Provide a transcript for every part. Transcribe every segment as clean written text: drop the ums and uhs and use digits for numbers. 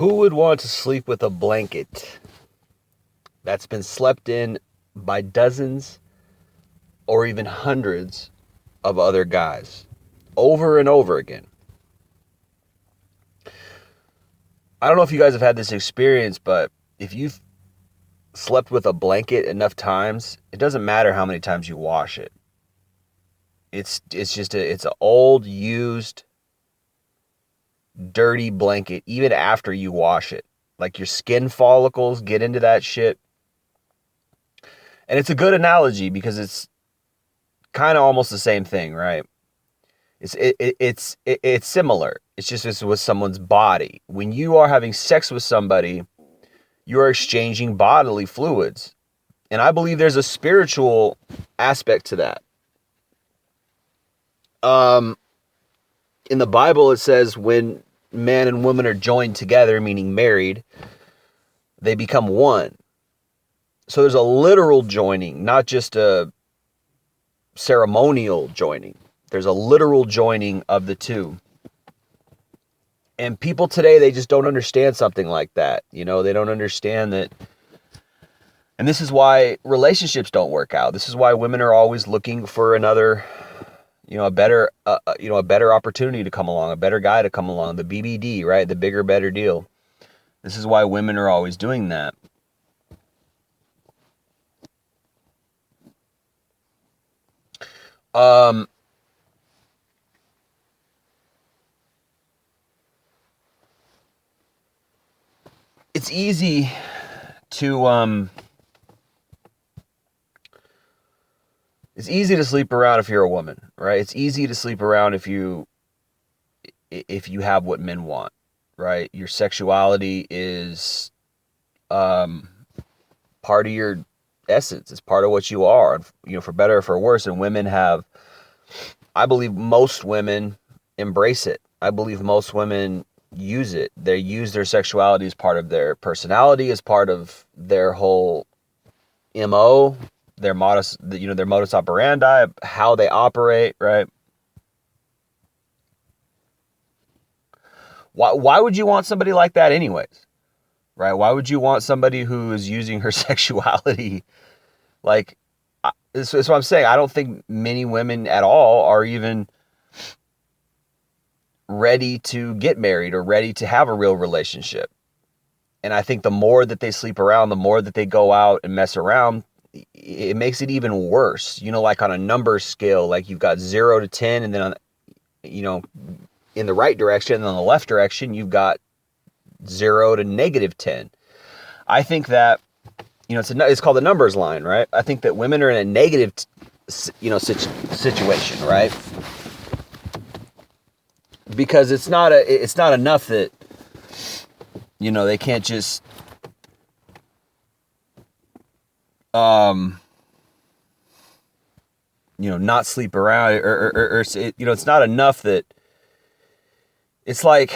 Who would want to sleep with a blanket that's been slept in by dozens or even hundreds of other guys over and over again? I don't know if you guys have had this experience, but if you've slept with a blanket enough times, it doesn't matter how many times you wash it. It's an old, used, dirty blanket even after you wash it. Like your skin follicles get into that shit. And it's a good analogy because it's kind of almost the same thing, right? It's similar. It's just with someone's body. When you are having sex with somebody, you are exchanging bodily fluids. And I believe there's a spiritual aspect to that. In the Bible, it says when man and woman are joined together, meaning married, they become one. So there's a literal joining, not just a ceremonial joining. There's a literal joining of the two. And people today, they just don't understand something like that. You know, they don't understand that. And this is why relationships don't work out. This is why women are always looking for another, a better opportunity to come along, a better guy to come along, the BBD, right? The bigger, better deal. This is why women are always doing that. It's easy to sleep around if you're a woman, right? It's easy to sleep around if you have what men want, right? Your sexuality is part of your essence. It's part of what you are, for better or for worse. And I believe most women embrace it. I believe most women use it. They use their sexuality as part of their personality, as part of their whole MO, their modus operandi, how they operate, right? Why would you want somebody like that anyways? Right? Why would you want somebody who is using her sexuality? Like, that's what I'm saying. I don't think many women at all are even ready to get married or ready to have a real relationship. And I think the more that they sleep around, the more that they go out and mess around, it makes it even worse. Like on a number scale, like you've got 0 to 10, and then in the right direction, and on the left direction, you've got 0 to -10. I think that, it's called the numbers line, right? I think that women are in a negative, situation, right? Because it's not enough that, they can't just, not sleep around, or it's not enough that it's like,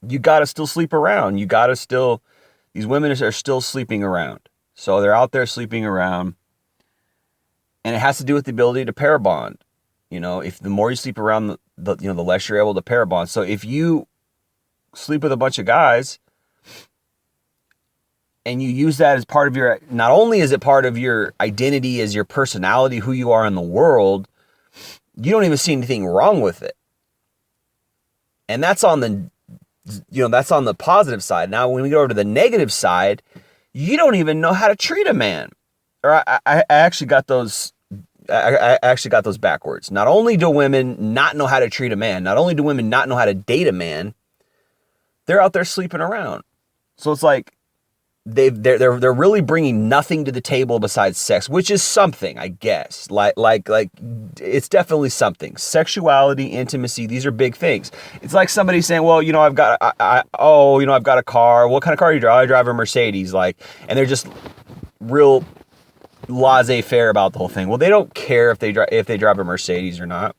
you got to still sleep around. These women are still sleeping around. So they're out there sleeping around, and it has to do with the ability to pair bond. If the more you sleep around, the less you're able to pair bond. So if you sleep with a bunch of guys and you use that as part of not only is it part of your identity, as your personality, who you are in the world, you don't even see anything wrong with it. And that's on the positive side. Now, when we go over to the negative side, you don't even know how to treat a man. Or I actually got those. I actually got those backwards. Not only do women not know how to treat a man, not only do women not know how to date a man, they're out there sleeping around. So it's like they're really bringing nothing to the table besides sex, which is something, I guess. Like it's definitely something. Sexuality, intimacy, these are big things. It's like somebody saying, "Well, I've got a car. What kind of car do you drive? I drive a Mercedes." And they're just real laissez-faire about the whole thing. Well, they don't care if they drive a Mercedes or not.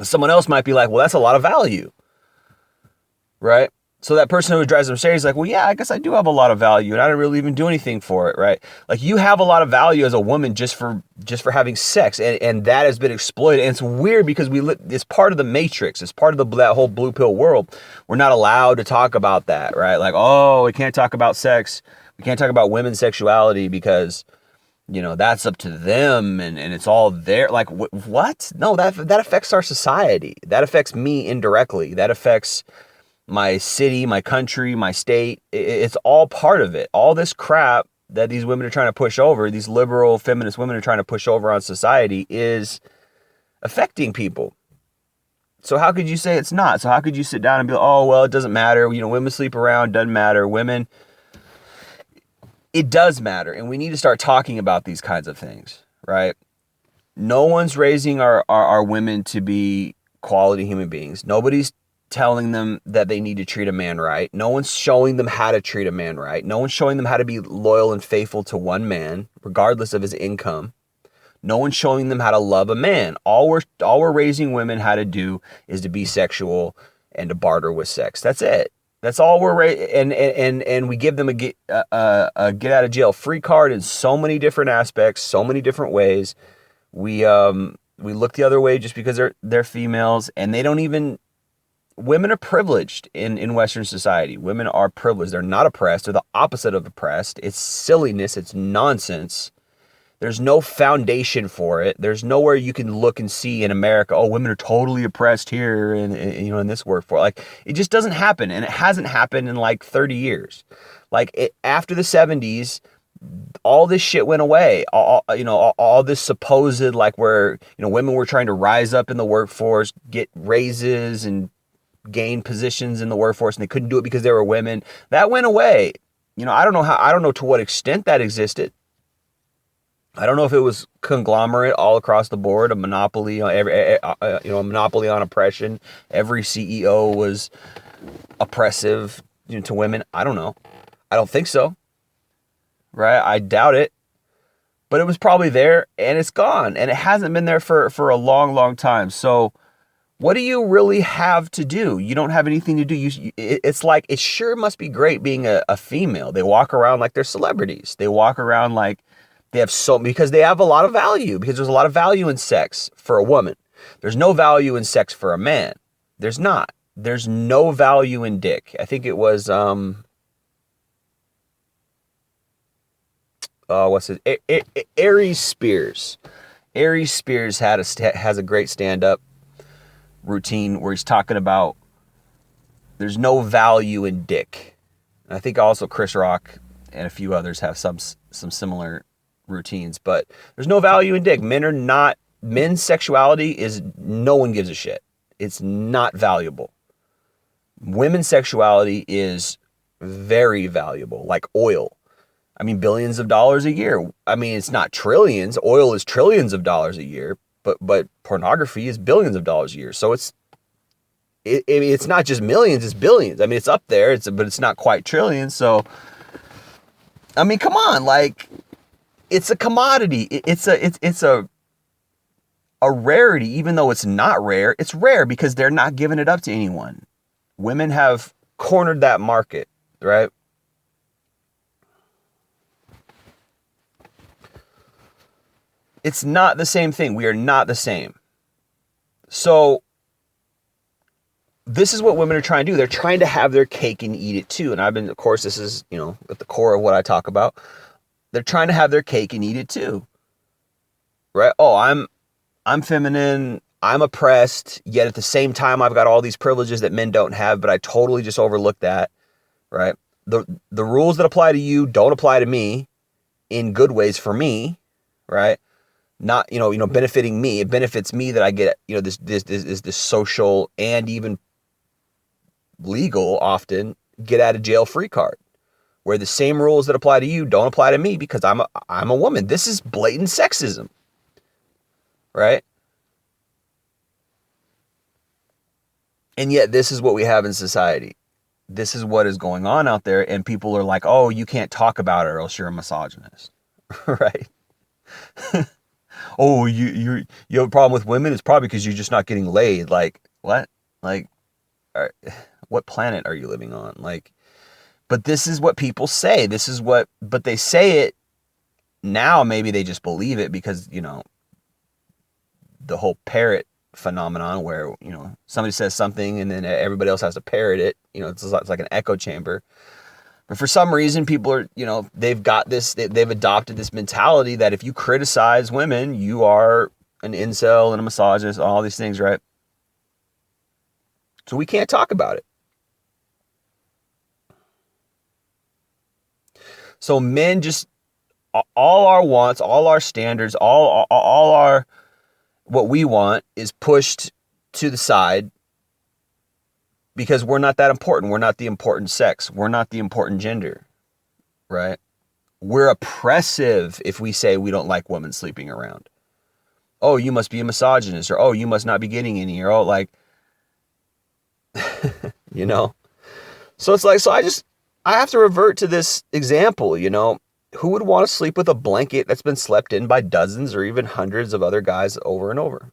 Someone else might be like, "Well, that's a lot of value," right? So that person who drives them crazy is like, well, yeah, I guess I do have a lot of value and I don't really even do anything for it, right? Like you have a lot of value as a woman just for having sex, and that has been exploited. And it's weird because it's part of the matrix. It's part of that whole blue pill world. We're not allowed to talk about that, right? Like, oh, we can't talk about sex. We can't talk about women's sexuality because, you know, that's up to them and it's all there. Like, what? No, that affects our society. That affects me indirectly. That affects my city, my country, my state. It's all part of it. All this crap that these women are trying to push over, these liberal feminist women are trying to push over on society, is affecting people. So how could you say it's not? So how could you sit down and be like, oh, well, it doesn't matter. You know, women sleep around, doesn't matter. Women, it does matter. And we need to start talking about these kinds of things, right? No one's raising our women to be quality human beings. Nobody's telling them that they need to treat a man right. No one's showing them how to treat a man right. No one's showing them how to be loyal and faithful to one man, regardless of his income. No one's showing them how to love a man. All we're raising women how to do is to be sexual and to barter with sex. That's it. That's all we're and we give them a get out of jail free card in so many different aspects, so many different ways. We look the other way just because they're females, and they don't even. Women are privileged in Western society. Women are privileged. They're not oppressed. They're the opposite of oppressed. It's silliness. It's nonsense. There's no foundation for it. There's nowhere you can look and see in America, oh, women are totally oppressed here and you know, in this workforce. Like, it just doesn't happen, and it hasn't happened in like 30 years. Like, after the 70s, all this shit went away. All this supposed, like, where, you know, women were trying to rise up in the workforce, get raises and gain positions in the workforce, and they couldn't do it because they were women. That went away. You know, I don't know to what extent that existed. I don't know if it was conglomerate all across the board, a monopoly on a monopoly on oppression. Every CEO was oppressive, you know, to women. I don't know. I don't think so. Right? I doubt it. But it was probably there, and it's gone, and it hasn't been there for a long, long time. So what do you really have to do? You don't have anything to do. It's like, it sure must be great being a female. They walk around like they're celebrities. They walk around like they have because they have a lot of value, because there's a lot of value in sex for a woman. There's no value in sex for a man. There's not. There's no value in dick. I think it was, Aries Spears. Aries Spears has a great stand-up routine where he's talking about there's no value in dick. And I think also Chris Rock and a few others have some similar routines, but there's no value in dick. Men's sexuality is, no one gives a shit. It's not valuable. Women's sexuality is very valuable, like oil. I mean, billions of dollars a year. I mean, it's not trillions. Oil is trillions of dollars a year. But pornography is billions of dollars a year. So it's not just millions, it's billions. I mean, it's up there, but it's not quite trillions. So, I mean, come on, like, it's a commodity. It's a rarity, even though it's not rare. It's rare because they're not giving it up to anyone. Women have cornered that market, right? It's not the same thing. We are not the same. So this is what women are trying to do. They're trying to have their cake and eat it too. And of course, this is, you know, at the core of what I talk about. They're trying to have their cake and eat it too. Right? Oh, I'm feminine. I'm oppressed. Yet at the same time, I've got all these privileges that men don't have, but I totally just overlook that. Right? The rules that apply to you don't apply to me in good ways for me. Right? Not, you know, benefiting me. It benefits me that I get, you know, this social and even legal, often, get out of jail free card, where the same rules that apply to you don't apply to me because I'm a woman. This is blatant sexism, right? And yet this is what we have in society. This is what is going on out there, and people are like, oh, you can't talk about it or else you're a misogynist, right? Oh, you have a problem with women? It's probably because you're just not getting laid. Like, what? Like, all right. what planet are you living on? Like, but this is what people say. But they say it now. Maybe they just believe it because, the whole parrot phenomenon where, somebody says something and then everybody else has to parrot it. It's like an echo chamber. But for some reason, people are, they've adopted this mentality that if you criticize women, you are an incel and a misogynist, all these things, right? So we can't talk about it. So men just, all our wants, all our standards, all our, what we want is pushed to the side because we're not that important. We're not the important sex. We're not the important gender, right? We're oppressive if we say we don't like women sleeping around. Oh, you must be a misogynist, or oh, you must not be getting any, or oh, like, So it's like, I have to revert to this example, who would want to sleep with a blanket that's been slept in by dozens or even hundreds of other guys over and over?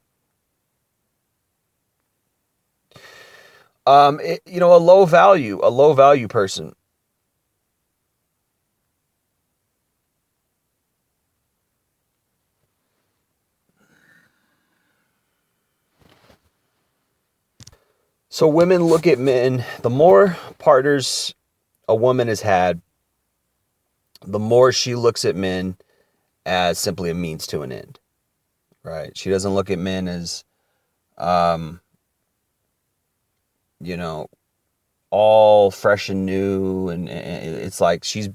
A low value person. So women look at men, the more partners a woman has had, the more she looks at men as simply a means to an end, right? She doesn't look at men as, all fresh and new. And it's like she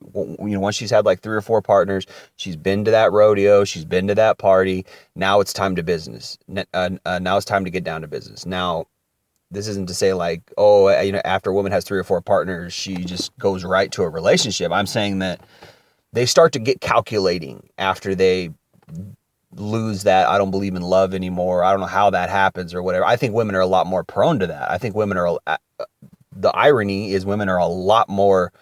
once she's had like 3 or 4 partners, she's been to that rodeo, she's been to that party. Now it's time to business. Now it's time to get down to business. Now, this isn't to say like, after a woman has 3 or 4 partners, she just goes right to a relationship. I'm saying that they start to get calculating after they lose that I don't believe in love anymore. I don't know how that happens or whatever. I think women are a lot more prone to that. I think the irony is women are a lot more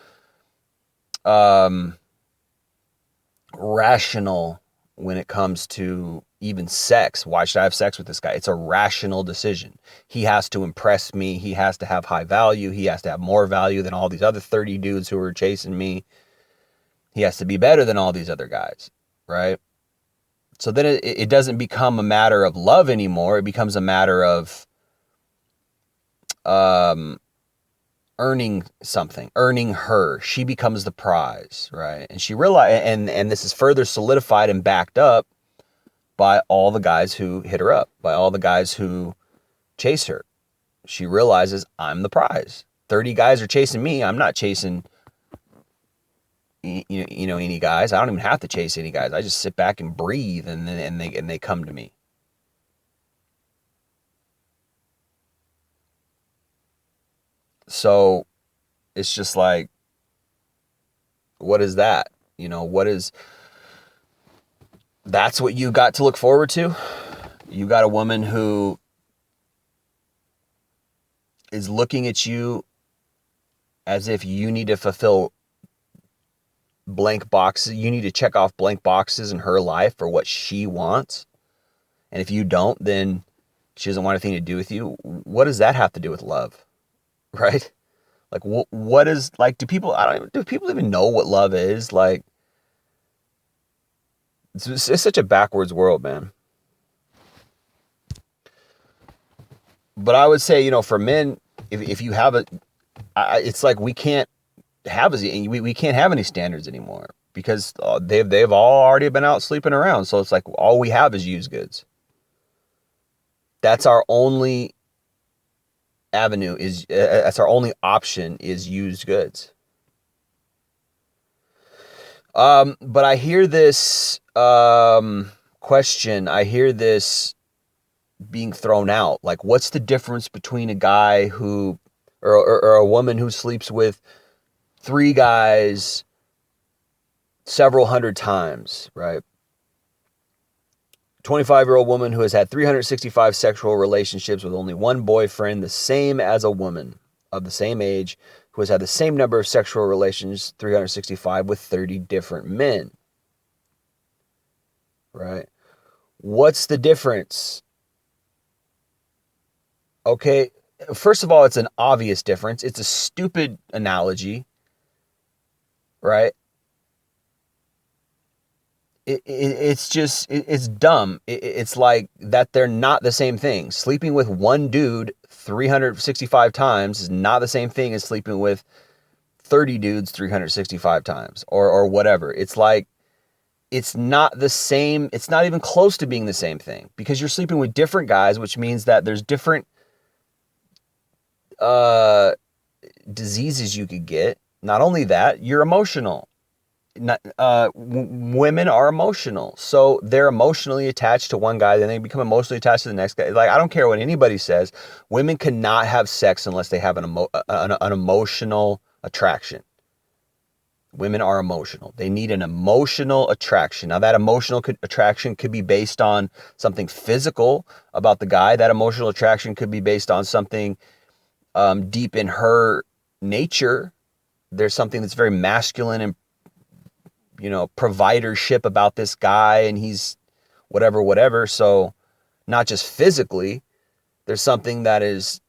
rational when it comes to even sex. Why should I have sex with this guy? It's a rational decision. He has to impress me. He has to have high value. He has to have more value than all these other 30 dudes who are chasing me. He has to be better than all these other guys, right? So then it doesn't become a matter of love anymore. It becomes a matter of earning something, earning her. She becomes the prize, right? And she realized, and this is further solidified and backed up by all the guys who hit her up, by all the guys who chase her. She realizes, I'm the prize. 30 guys are chasing me. I'm not chasing any guys. I don't even have to chase any guys. I just sit back and breathe, and they come to me. So it's just like, what is that? That's what you got to look forward to? You got a woman who is looking at you as if you need to fulfill blank boxes. You need to check off blank boxes in her life for what she wants. And if you don't, then she doesn't want anything to do with you. What does that have to do with love? Right? Like, what is, like, do people even know what love is? Like, it's such a backwards world, man. But I would say, for men, if you have it's like we can't have any standards anymore because they've all already been out sleeping around. So it's like all we have is used goods. That's our only avenue, that's our only option, is used goods. But I hear this question. I hear this being thrown out. Like, what's the difference between a guy who, or a woman who sleeps with 3 guys several hundred times, right? 25-year-old woman who has had 365 sexual relationships with only one boyfriend, the same as a woman of the same age who has had the same number of sexual relations, 365, with 30 different men, right? What's the difference? Okay, first of all, it's an obvious difference. It's a stupid analogy, right? It's dumb. It's like that they're not the same thing. Sleeping with one dude 365 times is not the same thing as sleeping with 30 dudes 365 times or whatever. It's like, it's not the same. It's not even close to being the same thing, because you're sleeping with different guys, which means that there's different diseases you could get. Not only that, you're emotional. Women are emotional, so they're emotionally attached to one guy, then they become emotionally attached to the next guy. Like, I don't care what anybody says, women cannot have sex unless they have an emotional attraction. Women are emotional. They need an emotional attraction. Now, that emotional attraction could be based on something physical about the guy. That emotional attraction could be based on something deep in her nature. There's something that's very masculine and, providership about this guy, and he's whatever. So not just physically, there's something that is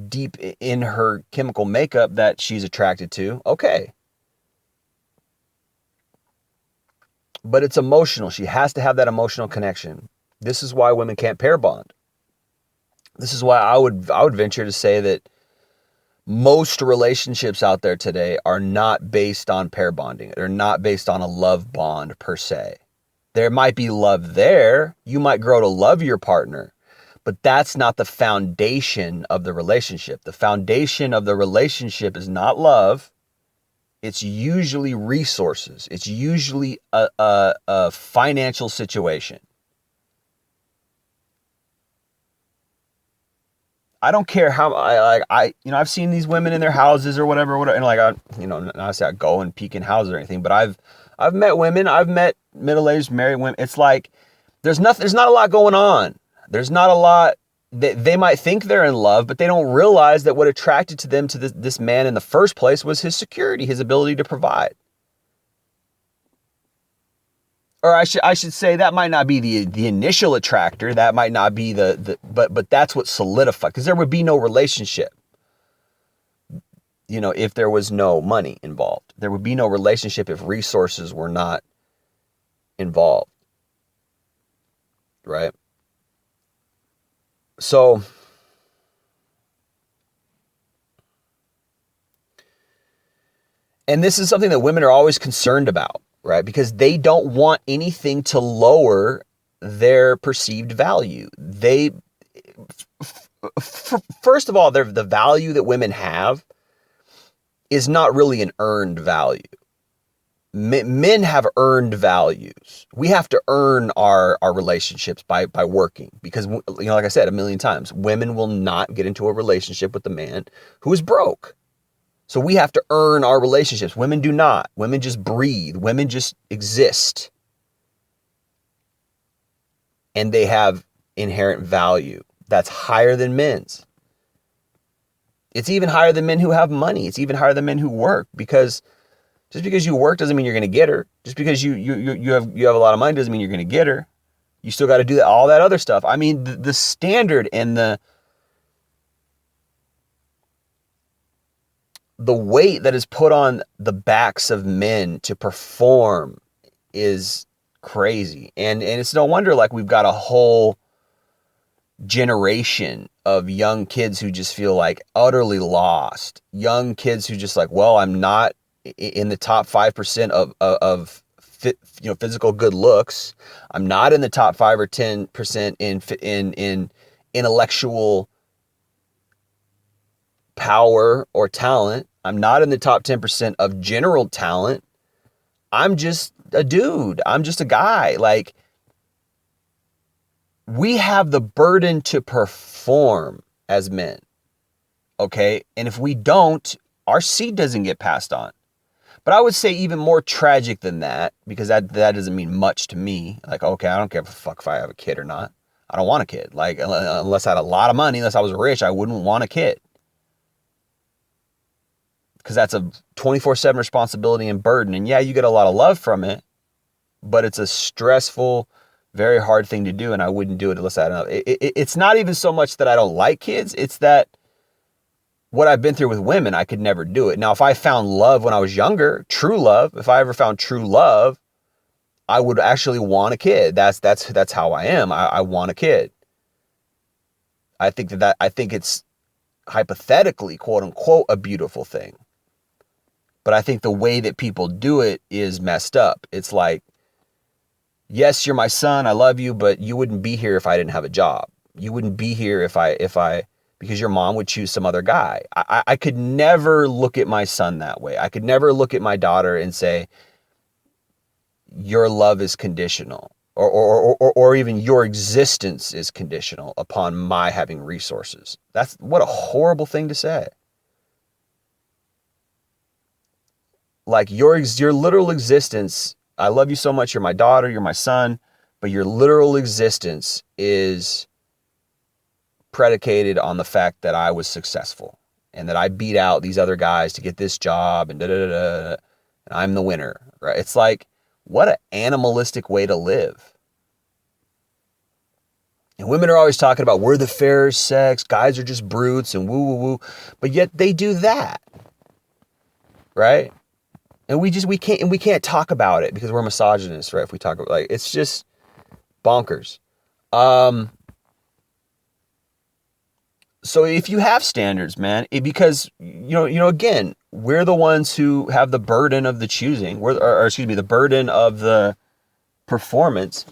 deep in her chemical makeup that she's attracted to. Okay. But it's emotional. She has to have that emotional connection. This is why women can't pair bond. This is why I would venture to say that most relationships out there today are not based on pair bonding. They're not based on a love bond per se. There might be love there. You might grow to love your partner, but that's not the foundation of the relationship. The foundation of the relationship is not love. It's usually resources. It's usually a financial situation. I don't care how I've seen these women in their houses or whatever, and not to say I go and peek in houses or anything, but I've met women, I've met middle-aged married women. It's like there's not a lot going on. There's not a lot. They might think they're in love, but they don't realize that what attracted to them to this man in the first place was his security, his ability to provide. Or I should say that might not be the initial attractor. That might not be but that's what solidified, because there would be no relationship. If there was no money involved, there would be no relationship if resources were not involved. Right? So and this is something that women are always concerned about, right? Because they don't want anything to lower their perceived value. First of all, the value that women have is not really an earned value. Men have earned values. We have to earn our relationships by working, because, like I said a million times, women will not get into a relationship with a man who is broke. So we have to earn our relationships. Women do not. Women just breathe. Women just exist. And they have inherent value that's higher than men's. It's even higher than men who have money. It's even higher than men who work, because just because you work doesn't mean you're going to get her. Just because you have a lot of money doesn't mean you're going to get her. You still got to do all that other stuff. I mean, the standard and the weight that is put on the backs of men to perform is crazy. And it's no wonder, like, we've got a whole generation of young kids who just feel like utterly lost. Young kids who just like, well, I'm not in the top 5% of physical good looks. I'm not in the top 5 or 10% in intellectual power or talent. I'm not in the top 10% of general talent. I'm just a dude. I'm just a guy. Like, we have the burden to perform as men. Okay? And if we don't, our seed doesn't get passed on. But I would say even more tragic than that, because that doesn't mean much to me. Like, okay, I don't care if I have a kid or not. I don't want a kid. Like, unless I had a lot of money, unless I was rich, I wouldn't want a kid. Because that's a 24/7 responsibility and burden. And yeah, you get a lot of love from it, but it's a stressful, very hard thing to do, and I wouldn't do it unless I had enough. It's not even so much that I don't like kids. It's that what I've been through with women, I could never do it. Now, if I found love when I was younger, true love, if I ever found true love, I would actually want a kid. That's how I am. I want a kid. I think I think it's hypothetically, quote unquote, a beautiful thing. But I think the way that people do it is messed up. It's like, yes, you're my son, I love you, but you wouldn't be here if I didn't have a job. You wouldn't be here because your mom would choose some other guy. I could never look at my son that way. I could never look at my daughter and say, your love is conditional, or even your existence is conditional upon my having resources. That's what a horrible thing to say. Like your literal existence, I love you so much, you're my daughter, you're my son, but your literal existence is predicated on the fact that I was successful and that I beat out these other guys to get this job and and I'm the winner, right? It's like, what an animalistic way to live. And women are always talking about we're the fairer sex, guys are just brutes and woo woo woo, but yet they do that, right? And we can't talk about it because we're misogynists, right? If we talk about, like, it's just bonkers. So if you have standards, man, because again, we're the ones who have the burden of the choosing, the burden of the performance.